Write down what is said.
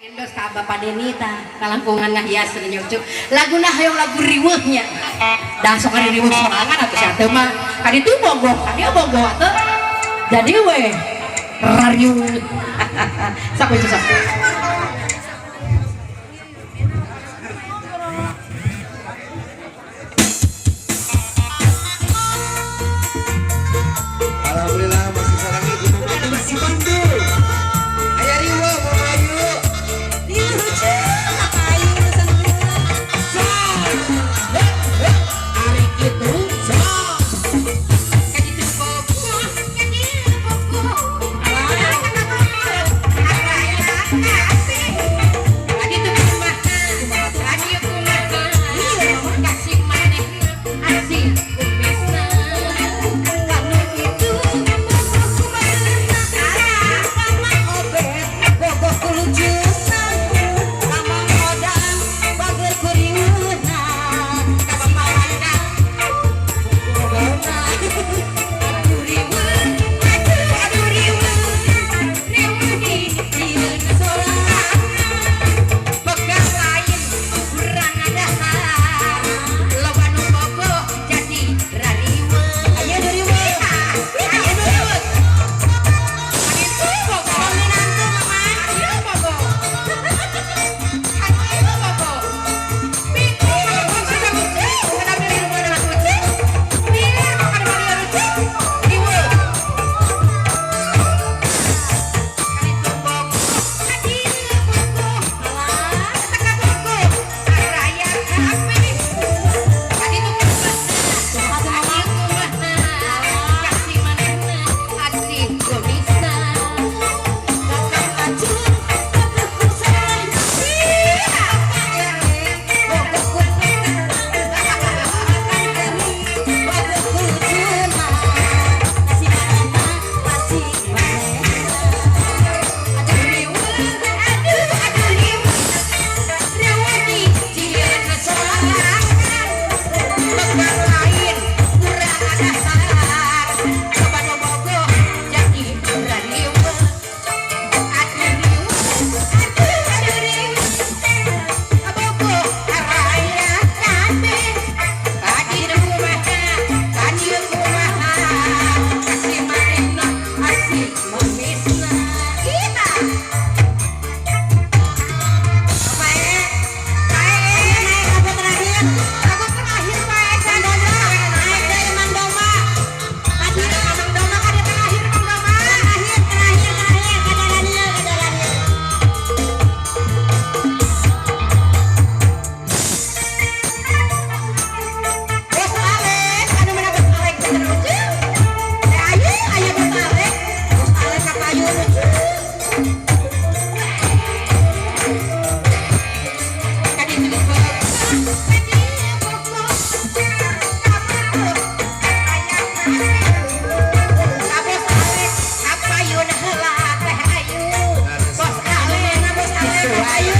Endos ka Bapak Denita, kalangkungan ngahias nyucuk. Laguna hayang lagu riweuhnya. Dah sok ari riweuh sorangan atuh sia teh mah. Kaditu bogoh, kadieu bogoh atuh. Jadi we rariu. Saku itu saku. Alhamdulillah masih sarang ibu batu masih bandul. Aya riwa mama ayu. Dia lucu, apa ayu urusan gua. Ari kitu sos. Kaditu bogoh, kadieu bogoh. Kaditu kumaha, kadieu kumaha. Kasih manehna asih kumisna. Kamu itu bogohku berenang, mama obet, bogohku lucusan, mama modang, bagerku riueunan, kasih marana, bogohna, aduh riweuh, aduh riweuh di dieun sorangan, Begas lain kurang ada loba nu bogoh jadi rariweuh. aya nu riweuh, aya nu riweuh. Kaditu bogoh. Dominantu mama. Kadieu bogoh. Kadieu bogoh. Pintu bogoh sudah lucu. Kada beureum beunang lucu. Biar kada beureum lucu. Riweuh. Kaditu bogoh. Kadieu bogoh. Alah, teka bogoh. Saraya api. Kaditu kumaha. Kadieu kumaha. Kasih manehna asih kumisna. Ayu